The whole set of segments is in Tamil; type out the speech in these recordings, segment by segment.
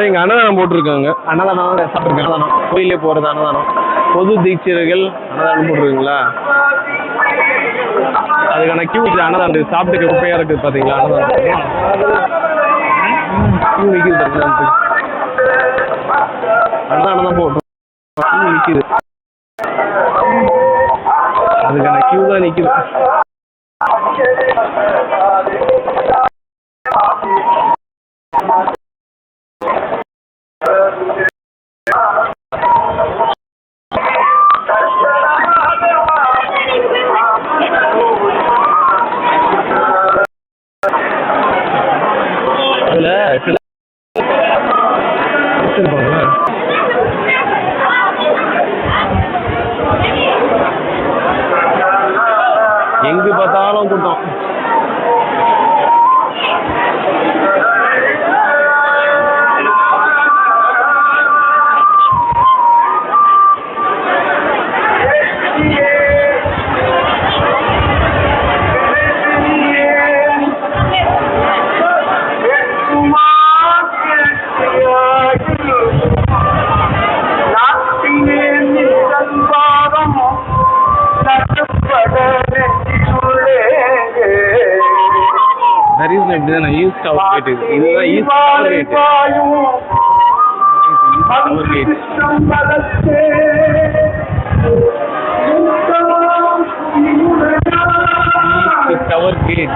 இங்கே அன்னதானம் போட்டிருக்காங்க. அன்னதானம் சாப்பிட்ருக்கேன். அன்னதானம் கோயிலே போகிறது அன்னதானம். பொது தீட்சிதர்கள் அன்னதானம் போட்டிருக்குங்களா? அதுக்கான கியூ அன்னதானம் சாப்பிட்டுக்க குப்பையாக இருக்குது பார்த்தீங்களா? அன்னதானம் நிற்கிது பார்த்தீங்களா? அன்னதானம் தான் போட்டோம் நிற்கிது. அதுக்கான கியூ தான் நிற்கிது. எங்கு பார்த்தாலும் கூட்டம். இதுதான் ஈஸ்ட் டவர் கேட். இதுதான் east tower gate. Tower gate.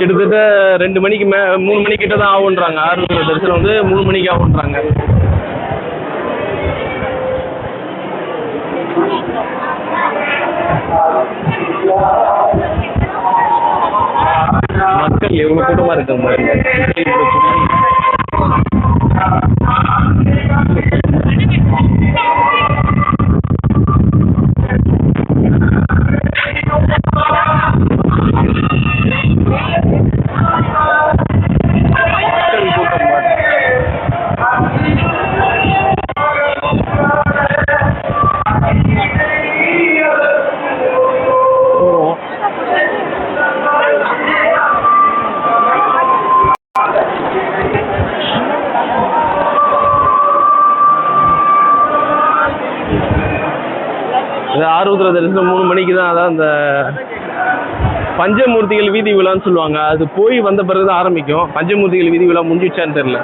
கிட்டத்தட்ட 2 மணிக்கு 3 மணி கிட்ட தான் ஆகுன்றாங்க. ஆரூத்ர தரிசனம் வந்து 3 மணிக்கு ஆகுன்றாங்க. மக்கள் எவ்வளவு கூட்டமா இருக்காங்க. ஆரூத்ர தரிசனம் 3 மணிக்கு தான். அதான் அந்த பஞ்சமூர்த்திகள் வீதி விழான்னு சொல்லுவாங்க. அது போய் வந்த பிறகு தான் ஆரம்பிக்கும். பஞ்சமூர்த்திகள் வீதி விழா முடிஞ்சிச்சான்னு தெரியல.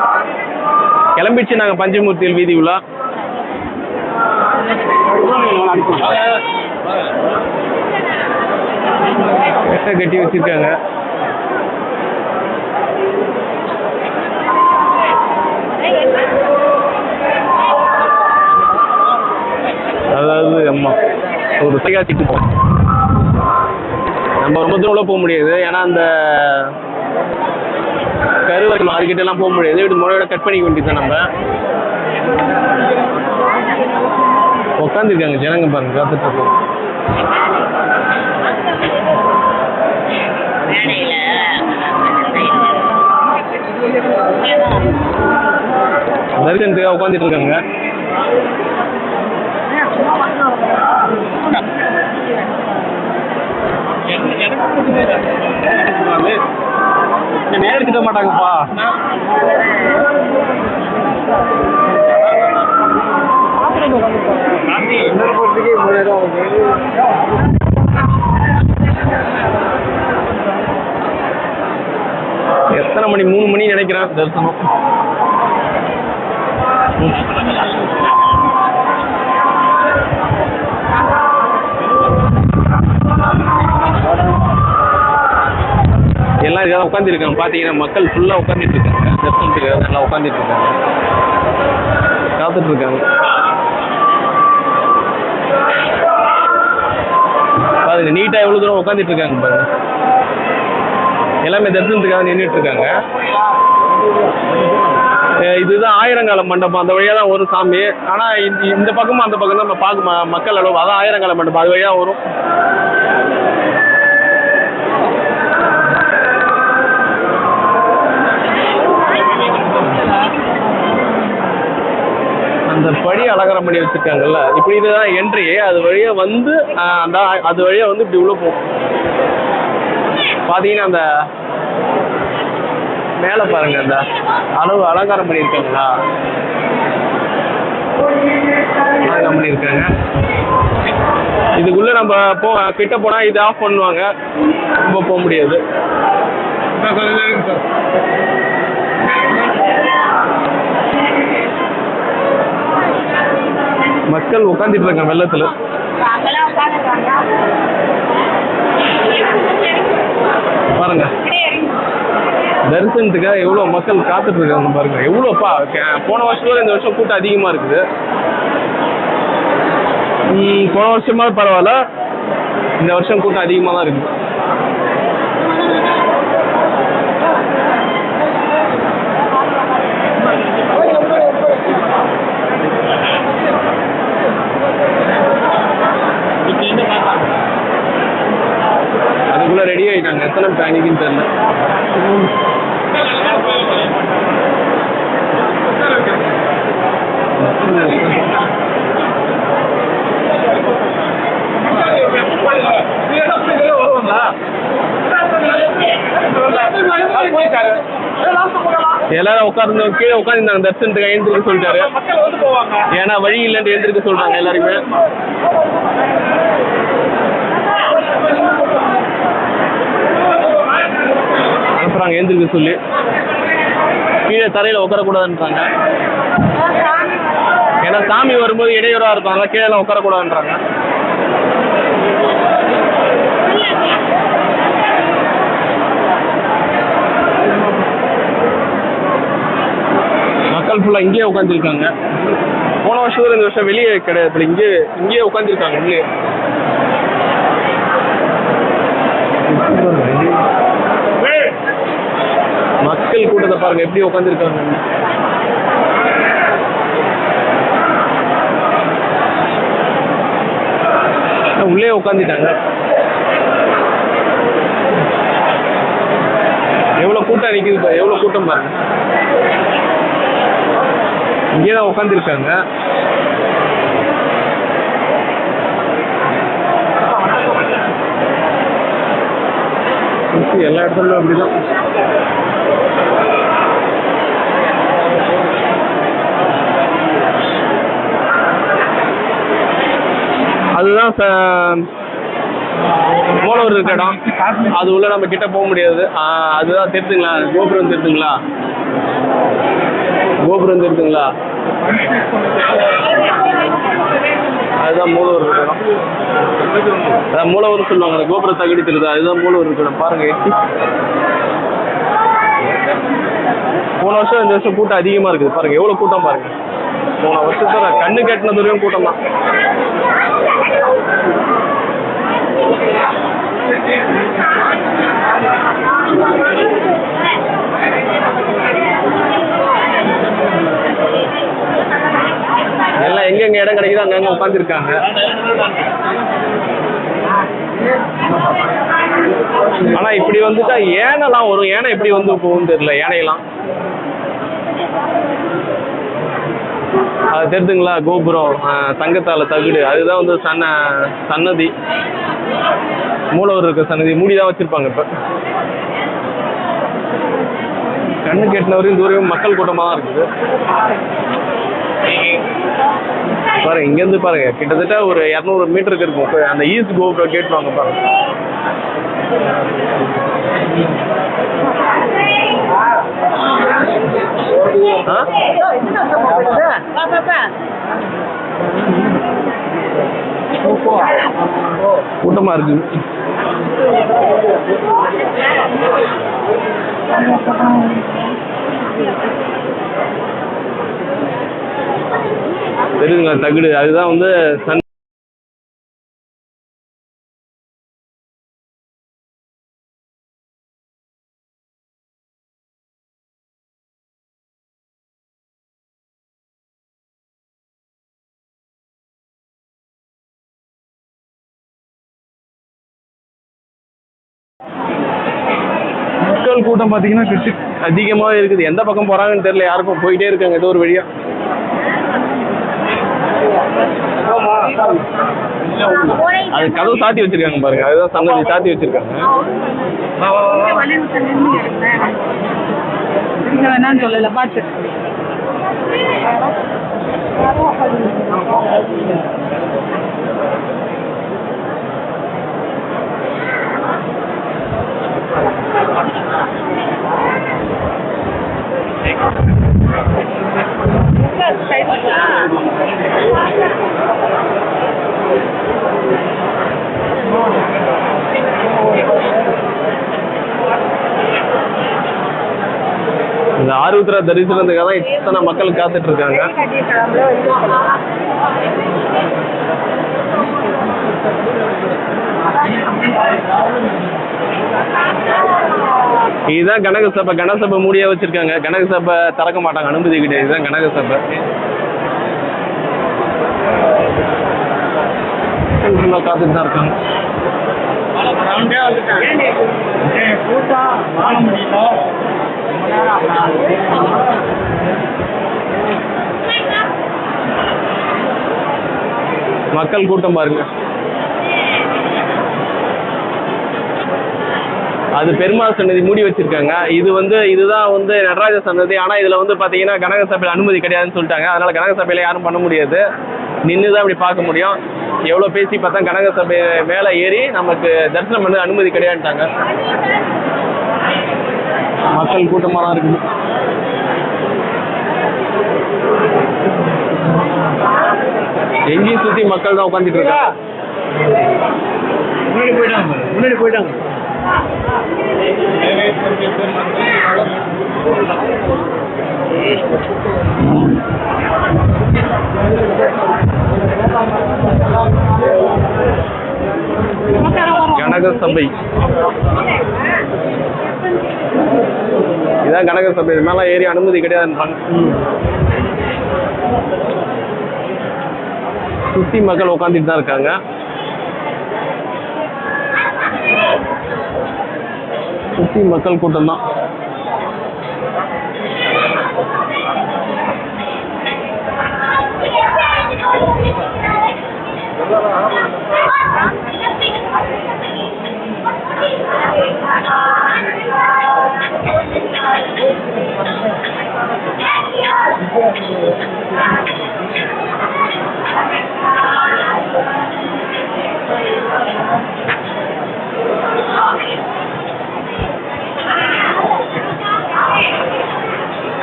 கிளம்பிச்சு நாங்கள் பஞ்சமூர்த்திகள் வீதி விழா. கட்டி வச்சிருக்காங்க. அதாவது அம்மா ஒரு தொலைக்காட்சிக்கு போவோம். நம்ம ரொம்ப தூரம் உள்ள போக முடியாது. ஏன்னா அந்த கருவறை அதுக்கிட்ட எல்லாம் போக முடியாது. இப்படி முறையோட கட் பண்ணிக்க வேண்டியது. நம்ம உட்காந்துருக்காங்க ஜனங்க பாருங்க, காத்துட்டு இருக்கோம். தரிசனத்துக்காக உட்காந்துட்டு இருக்காங்க. நேரம் கிட்ட மாட்டாங்கப்பா. எத்தனை மணி? 3 மணி நினைக்கிறேன் தரிசனம். எல்லாம் இதெல்லாம் உட்காந்துருக்காங்க. பார்த்தீங்கன்னா மக்கள் ஃபுல்லாக உட்காந்துட்டு இருக்காங்க. தரிசனத்துக்கு நல்லா உட்காந்துட்டு இருக்காங்க, காத்துட்டு இருக்காங்க. பாருங்க நீட்டாக எவ்வளோ தூரம் உட்காந்துட்டு இருக்காங்க பாருங்க. எல்லாமே தரிசனத்துக்காக நின்றுட்டு இருக்காங்க. இதுதான் ஆயிரங்கால மண்டபம். அந்த வழியாக தான் வரும் சாமி. ஆனால் இந்த பக்கமும் அந்த பக்கம் தான் நம்ம பார்க்க மக்கள் அளவு. அதான் ஆயிரங்கால மண்டபம். அது வழியாக வரும். பண்ணி வச்சுருக்காங்கல்ல, இப்படி இதுதான் என்ட்ரி. அது வழியாக வந்து அந்த அது வழியாக வந்து இப்படி உள்ளே போகும். பார்த்தீங்கன்னா அந்த மேலே பாருங்க, அந்த அளவு அலங்காரம் பண்ணியிருக்காங்களா, அலங்காரம் பண்ணியிருக்காங்க. இதுக்குள்ளே நம்ம கிட்ட போனால் இது ஆஃப் பண்ணுவாங்க, ரொம்ப போக முடியாது. மக்கள் உட்காந்துட்டு இருக்காங்க வெள்ளத்தில். பாருங்க தரிசனத்துக்காக எவ்வளோ மக்கள் காத்துட்டு இருக்காங்க பாருங்க. எவ்வளோப்பா போன வருஷத்துல இந்த வருஷம் கூட்டம் அதிகமாக இருக்குது. போன வருஷமா பரவாயில்ல, இந்த வருஷம் கூட்டம் அதிகமாக தான் இருக்குது. அதுக்குள்ள ரெடி ஆயிட்டாங்க. எத்தனை பேனிக்குன்னு தெரியல. எல்லாரும் உட்கார்ந்து கீழே உட்காந்துருந்தாங்க. தரிசனத்துக்கு எழுந்திருக்க சொல்லிட்டாரு. ஏன்னா வழி இல்லைன்னு எழுந்திருக்க சொல்றாங்க எல்லாருமே. அனுப்புறாங்க எழுந்திருக்க சொல்லி. கீழே தரையில உட்காரக்கூடாதுன்றாங்க. ஏன்னா சாமி வரும்போது இடையூறா இருப்பாங்க, கீழே உட்காரக்கூடாதுன்றாங்க. மக்கள் ஃபுல்லாக இங்கேயே உட்காந்துருக்காங்க. போன வருஷம் இந்த வருஷம் வெளியே கிடையாது, இங்கேயே உட்காந்துருக்காங்க. உள்ளே மக்கள் கூட்டத்தை பாருங்க எப்படி உட்காந்துருக்காங்க. உள்ளே உட்காந்துட்டாங்க. எவ்வளவு கூட்டம் நிக்குது, எவ்வளவு கூட்டம் பாருங்க. இங்கேதான் உட்காந்துருக்காங்க. எல்லா இடத்துலயும் அப்படிதான். அதுதான் மூலவர் இருக்க இடம். அது உள்ள நம்ம கிட்ட போக முடியாது. அதுதான் தெரிஞ்சுங்களா, கோபுரம் தெரிஞ்சுங்களா, கோபுரம் தெரிஞ்சுங்களா, அதுதான் மூலவர் இருக்க இடம். அதான் மூலவர் சொல்லுவாங்க. அந்த கோபுர தகடி தெரியுது, அதுதான் மூலவர் இருக்க இடம். பாருங்க போன வருஷம் இந்த வருஷம் கூட்டம் அதிகமா இருக்குது. பாருங்க எவ்வளவு கூட்டம் பாருங்க. போன வருஷத்துல கண்ணு கட்டின தூரம் கூட்டம் தான். எல்லாம் எங்கெங்க இடம் கிடைக்குதோ அங்கங்க உட்காந்துருக்காங்க. ஆனா இப்படி வந்துட்டா ஏனைலாம் வரும். ஏனை எப்படி வந்து போகும் தெரியல. யானையெல்லாம் அது தெரிஞ்சுங்களா, கோபுரம் தங்கத்தால தகுடு, அதுதான் வந்து சன்னதி. மூலவர் இருக்க சன்னதி மூடிதான் வச்சிருப்பாங்க. இப்ப கண்ணு கேட்டினவரையும் தூரம் மக்கள் கூட்டமா தான் இருக்குது. பாருங்க இங்கேருந்து பாருங்க கிட்டத்தட்ட ஒரு 200 மீட்டருக்கு இருக்கும் அந்த ஈஸ்ட் கோபுரம் கேட் வாங்க பாருங்க. கூட்டமா இருக்கு. தெரியுதுங்களா தகுடு, அதுதான் வந்து மக்கள் கூட்டம் பார்த்தீங்கன்னா அதிகமாக இருக்குது. எந்த பக்கம் போகிறாங்கன்னு தெரியல யாருக்கும். போயிட்டே இருக்காங்க ஏதோ ஒரு வழியாக. அது கதவு சாத்தி வச்சிருக்காங்க பாருங்க, அதுதான் சன்னதி சாத்தி வச்சிருக்காங்க. வேணான்னு சொல்லல பாத்து. இந்த ஆருத்ரா தரிசனத்துக்காக தான் இத்தனை மக்கள் காத்துட்டு இருக்காங்க. இதுதான் கனக சபை. கனசபை மூடியா வச்சிருக்காங்க. கனக சபை திறக்க மாட்டாங்க, அனுமதி கிடையாது. இதுதான் கனக சபை. காத்துட்டு தான் இருக்காங்க. மக்கள் கூட்டம் பாருங்க. அது பெருமாள் சன்னதி மூடி வச்சிருக்காங்க. இதுதான் நடராஜ சன்னதி. ஆனா இதுல பாத்தீங்கன்னா கனக சபையில அனுமதி கிடையாதுன்னு சொல்லிட்டாங்க. அதனால கனக சபையில யாரும் பண்ண முடியாது, நின்றுதான் இப்படி பார்க்க முடியும். எவ்வளவு பேசி பார்த்தா கனக சபை மேல ஏறி நமக்கு தரிசனம் பண்ண அனுமதி கிடையாதுட்டாங்க. மக்கள் கூட்டமா தான் இருக்குது. எங்கேயும் சுத்தி மக்கள் தான் உட்காந்துட்டு இருக்காங்க. முன்னாடி போயிட்டாங்க. கனக சபை, இதான் கனக சபை. மேல ஏறி அனுமதி கிடையாதுன்றாங்க. சுத்தி மக்கள் உட்காந்துட்டு தான் இருக்காங்க. சுத்தி மக்கள் கூட்டம் தான்.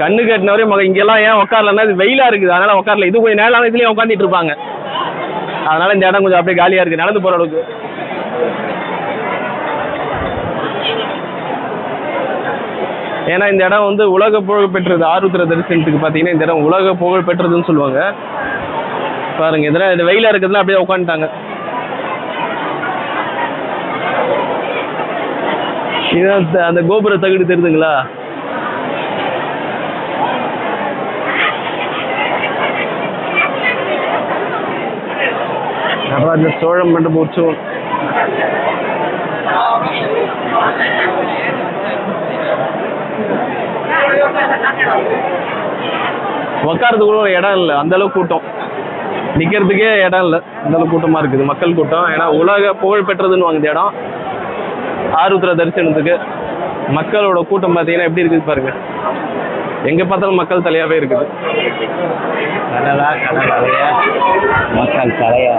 கண்ணு கட்டினவரே இங்கெல்லாம் ஏன் உட்காரலன்னா இது வெயிலா இருக்குது, அதனால உட்காரல. இது கொஞ்சம் நேரம் இதுலயும் உட்காந்துட்டு இருப்பாங்க. அதனால இந்த இடம் கொஞ்சம் அப்படியே காலியா இருக்கு, நடந்து போற அளவுக்கு. ஏன்னா இந்த இடம் உலக புகழ் பெற்றது. ஆருத்ரா தரிசனத்துக்கு பாத்தீங்கன்னா இந்த இடம் உலக புகழ் பெற்றதுன்னு சொல்லுவாங்க. பாருங்க, இதெல்லாம் இந்த வெயிலா இருக்கிறதுல அப்படியே உட்காந்துட்டாங்க. இதான் அந்த கோபுர தகுடு தெரியுதுங்களா? நடராஜ சோழ மண்டப உற்சவம். உட்காரதுக்கு கூட இடம் இல்லை, அந்த அளவுக்கு கூட்டம். நிக்கிறதுக்கே இடம் இல்லை, அந்த அளவுக்கு கூட்டமா இருக்குது. மக்கள் கூட்டம். ஏன்னா உலக புகழ் பெற்றதுன்னு வாங்க இந்த இடம். ஆருத்ரா தரிசனத்துக்கு மக்களோட கூட்டம் பார்த்தீங்கன்னா எப்படி இருக்குது பாருங்க. எங்க பார்த்தாலும் மக்கள் தலையாவே இருக்குது. மக்கள் தலையா.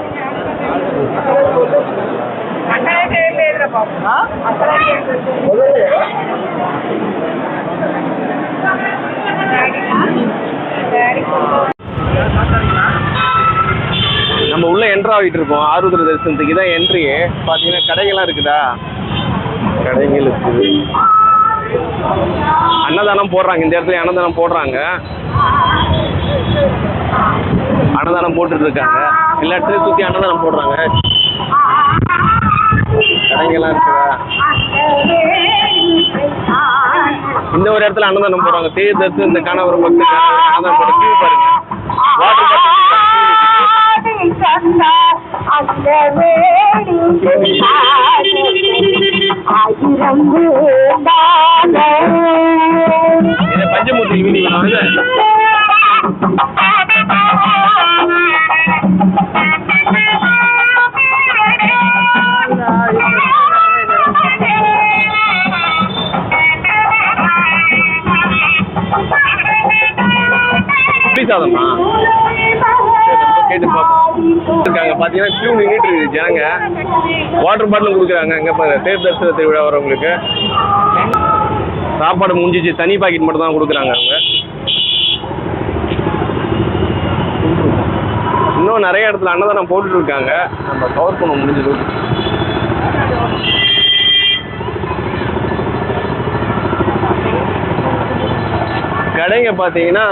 நம்ம உள்ள என்ட்ரு ஆகிட்டு இருக்கோம் ஆருத்ரா தரிசனத்துக்கு. இதான் என்ட்ரி. பார்த்தீங்கன்னா கடைகள்லாம் இருக்குதா? கடைகள் இருக்குது. அன்னதானம் போடுறாங்க. இந்த இடத்துல அன்னதானம் போடுறாங்க. அன்னதானம் போட்டுட்டு இருக்காங்க. எல்லா இடத்துலையும் சுற்றி அன்னதானம் போடுறாங்க. கடைகள்லாம் இருக்குதா? இந்த ஒரு இடத்துல அன்னதானம் போடுறாங்க. தேர் தரிசனத்துக்கான ஒரு மக்கள் அன்னதானம் போட கியூ பாருங்க. வாட்டர் பஞ்சமூர்த்தி வீதி. புளி சாதமா? கேட்டு பார்ப்போம். இருக்காங்க பார்த்தீங்கன்னா கியூ நின்றுட்டு இருக்குது ஜனங்க. வாட்டர் பாட்டிலும் கொடுக்குறாங்க. இங்கே இப்போ தேர் தரிசன திருவிழா வரவங்களுக்கு சாப்பாடு முடிஞ்சிச்சு, தனி பாக்கெட் மட்டும் தான் கொடுக்குறாங்க அவங்க. இன்னும் நிறைய இடத்துல அன்னதானம் போட்டுட்டு இருக்காங்க. நம்ம கவர் பண்ண முடிஞ்சது. கடைங்க பார்த்தீங்கன்னா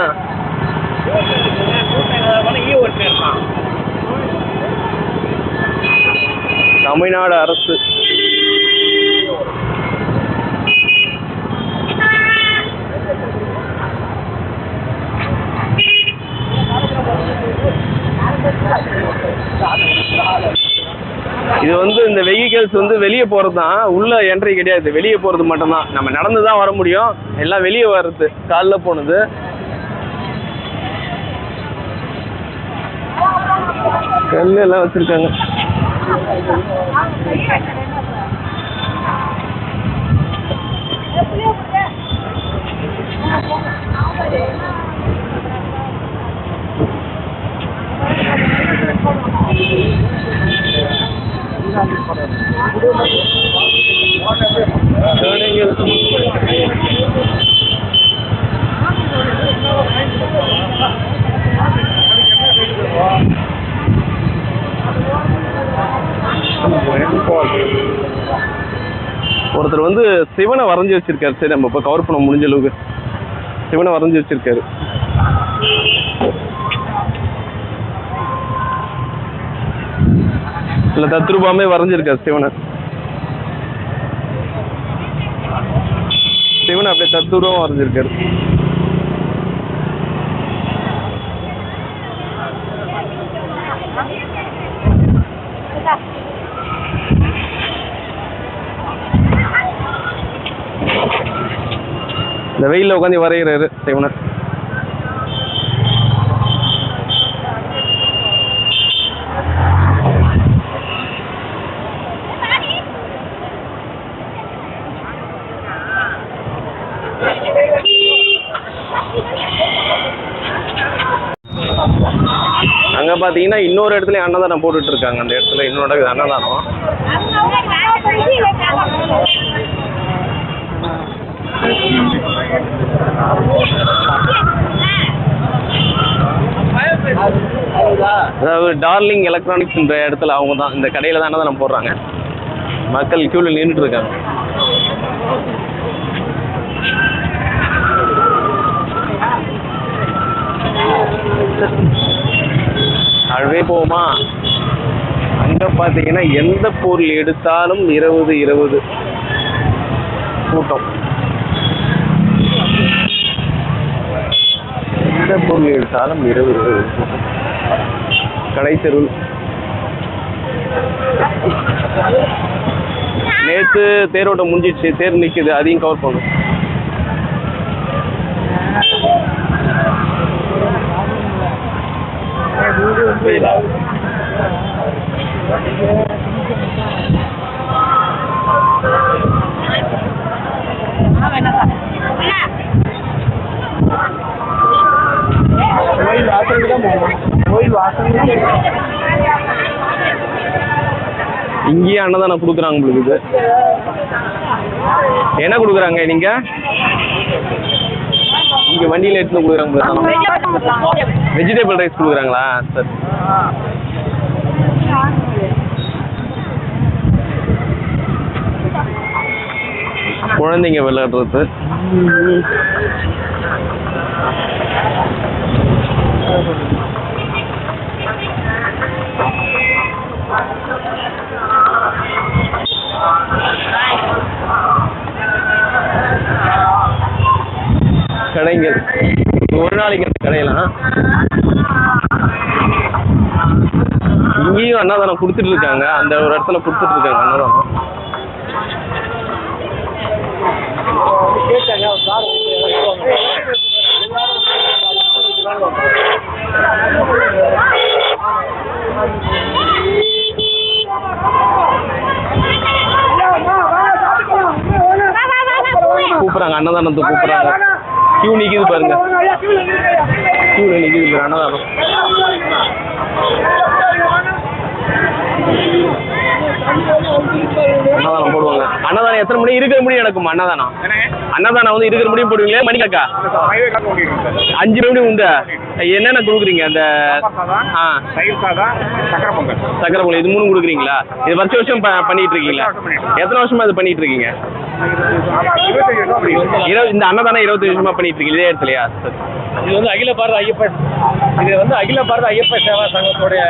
தமிழ்நாடு அரசு இது வந்து இந்த வெஹிக்கிள்ஸ் வந்து வெளியே போகிறது தான், உள்ள என்ட்ரி கிடையாது, வெளியே போகிறது மட்டும்தான். நம்ம நடந்து தான் வர முடியும், எல்லாம் வெளியே வர்றது. காலைல போனது கல் எல்லாம் வச்சிருக்காங்க. ஒருத்தர் வந்து சிவனை வரைஞ்சி வச்சிருக்காரு. சரி, நம்ம இப்போ கவர் பண்ண முடிஞ்ச அளவுக்கு சிவனை வரைஞ்சி வச்சிருக்காரு. இல்ல தத்ரூபாமே வரைஞ்சிருக்காரு சிவனை. சிவனை அப்படியே தத்ரூபம் வரைஞ்சிருக்காரு. இந்த வெயில்ல உட்காந்து வரைகிறாரு சிவனை. அங்க பாத்தீங்கன்னா இன்னொரு இடத்துல அன்னதானம் போட்டுட்டு இருக்காங்க. அந்த இடத்துல இன்னொரு அன்னதானம். அதாவது டார்லிங் எலக்ட்ரானிக்ஸ் இந்த இடத்துல அவங்க தான், இந்த கடையில தான் அன்னதானம் போடுறாங்க. மக்கள் கியூல நின்றுட்டு இருக்காங்க. அழவே போமா. அங்க பாத்தீங்கன்னா எந்த பொருள் எடுத்தாலும் 20 கூட்டம். எந்த பொருள் எடுத்தாலும் 20 கூட்டம். கடை தெரு. நேற்று தேரோட்டம் முடிஞ்சிச்சு, தேர் நிக்குது, அதையும் கவர் பண்ணும். இங்கேயே அன்னதானம் கொடுக்குறாங்க உங்களுக்கு. என்ன கொடுக்குறாங்க நீங்க? இங்க வண்டியில எடுத்து கொடுக்குறாங்க. வெஜிடபிள் ரைஸ் கொடுக்குறாங்களா? சரி. குழந்தைங்க விளையாடுறது. கடைகள் ஒரு நாளைக்கு அந்த கடையெல்லாம். இங்கேயும் அன்னதானம் கொடுத்துட்டு இருக்காங்க. அந்த ஒரு இடத்துல கொடுத்துட்டு இருக்காங்க அன்னதானம். கூப்பிட்றாங்க, அன்னதானத்துக்கு கூப்பிட்றாங்க. கியூ நிற்கிது பாருங்க, கியூவில் நிற்கிது அன்னதானம். அன்னதானம் போடுவாங்க. அன்னதானம் எத்தனை மணி இருக்கிற முடியும் நடக்குமா? அன்னதானம் அன்னதானம் வந்து இருக்கிற முடியும் போடுவீங்களா? மணிக்கா 5 மணி உண்டு. என்னென்ன கொடுக்குறீங்க? அந்த சக்கரை பொங்கல் இது 3 கொடுக்குறீங்களா? இது வருஷம் பண்ணிட்டு இருக்கீங்களா? எத்தனை வருஷமா இது பண்ணிட்டு இருக்கீங்க? இந்த அன்னதானம் 25 வருஷமா பண்ணிட்டு இருக்கீங்க இதே இடத்துலயா? இது வந்து அகில பாரத ஐயப்பன், இது வந்து அகில பாரத ஐயப்ப சேவா சங்கத்தோடைய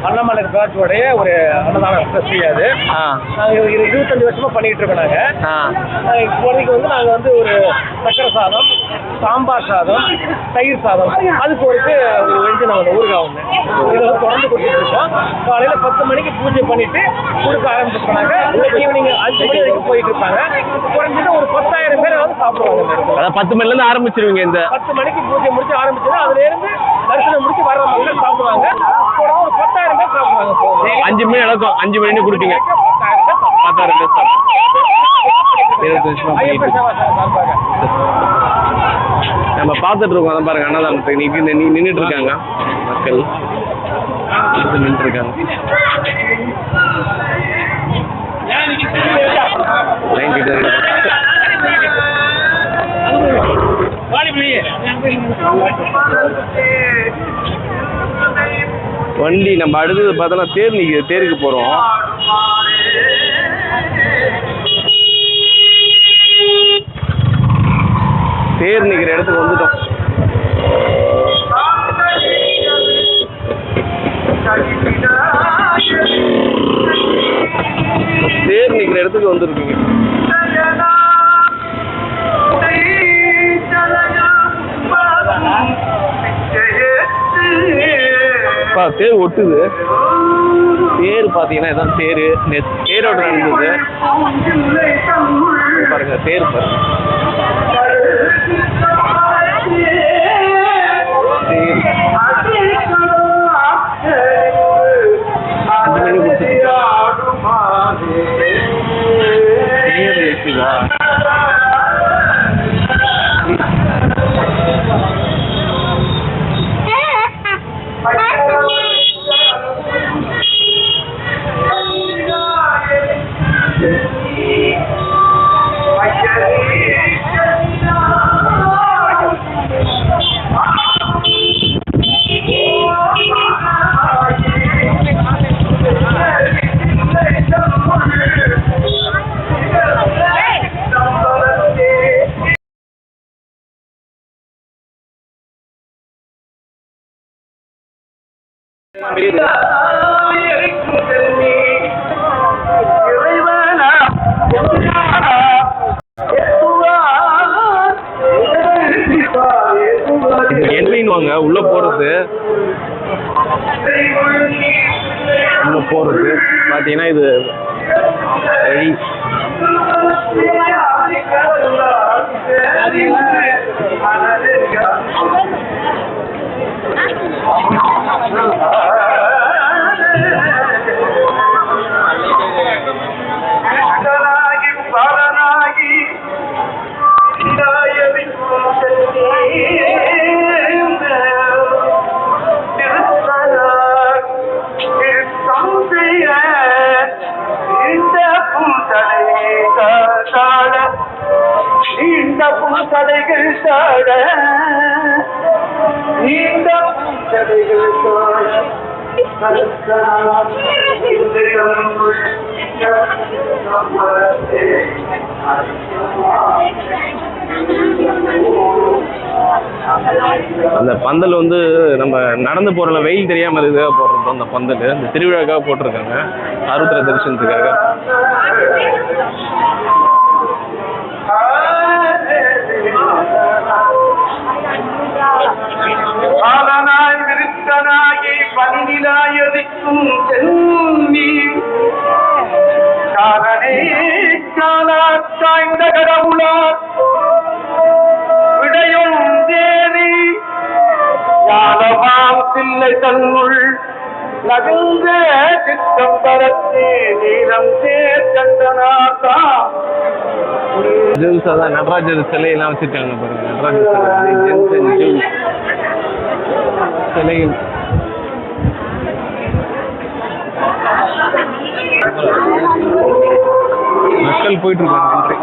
அண்ணாமலை பிராட்சியோடைய ஒரு அன்னதானம் ட்ரஸ்ட். அது நாங்கள் 25 வருஷமா பண்ணிட்டு இருக்கோம். நாங்கள் இப்போதைக்கு வந்து நாங்கள் வந்து ஒரு சக்கரை சாதம், சாம்பார் சாதம், தயிர் சாதம், அதுக்கு ஒரு வெஞ்சனம் ஒன்று ஊறுகாய் ஒன்று, இதை வந்து தொடர்ந்து கொடுத்துட்டு இருக்கோம். காலையில் 10 மணிக்கு பூஜை பண்ணிட்டு கொடுக்க ஆரம்பிச்சிருப்பாங்க. ஈவினிங் 5 மணி வரைக்கும் போயிட்டு இருப்பாங்க. குறைஞ்சது ஒரு 10,000 பேர் வந்து சாப்பிடுவாங்க. அதாவது 10 மணிலேருந்து ஆரம்பிச்சிருவீங்க. இந்த 10 மணிக்கு பூஜை முடிச்சு ஆரம்பிச்சதுன்னா அதுலேருந்து தரிசனம் முடிச்சு வர்ற மக்கள் சாப்பிடுவாங்க. ஒரு 10,000 பேர் சாப்பிடுவாங்க. 5 மணி நடக்கும், 5 மணி கொடுப்பீங்க. 10,000 பேர் சாப்பிடுவாங்க. நம்ம பார்த்துட்டு இருக்கோம். அதை பாருங்க, அன்னதானத்துக்கு நின்றுட்டு இருக்காங்க மக்கள், நின்றுட்டு இருக்காங்க. வண்டி நம்ம அடுத்தது பார்த்தோன்னா தேர் நிற்கிது, தேருக்கு போகிறோம். தேர் நிற்கிற இடத்துக்கு வந்துட்டோம். தேர் நிற்கிற இடத்துக்கு வந்துருக்கீங்க. தேர் ஒட்டுது. தேர் பார்த்தீங்கன்னா இதான் தேர். தேரோட நடந்தது பாருங்க. தேர் பாருங்க. தேர் இருக்குதா? என்ட்ரின்னுவாங்க உள்ள போறது. உள்ள போறது பாத்தீங்கன்னா இது வழி. அந்த பந்தல் வந்து நம்ம நடந்து போறல வெயில் தெரியாம இதுக்காக போடுறோம். அந்த பந்தல் இந்த திருவிழாக்காக போட்டிருக்காங்க, ஆருத்ரா தரிசனத்துக்காக. விருத்தனாகி பணிநிலாயதிக்கும் சென்னி காரணே காலாய்ந்த கடவுளார் விடையும் தேவி ஞானமாம் பிள்ளை தன்னுள் நகுந்த சித்தம்பரத்தே நீரம் சேர்ந்தனாதாம் ஜெம்ஸ் அதான் நடராஜர் சிலையெல்லாம் வச்சிருக்காங்க பாருங்க. நடராஜர் சிலை ஜெம்ஸ் அண்ட் ஜெம்ஸ் சிலைகள். மக்கள் போயிட்டு இருக்காங்க.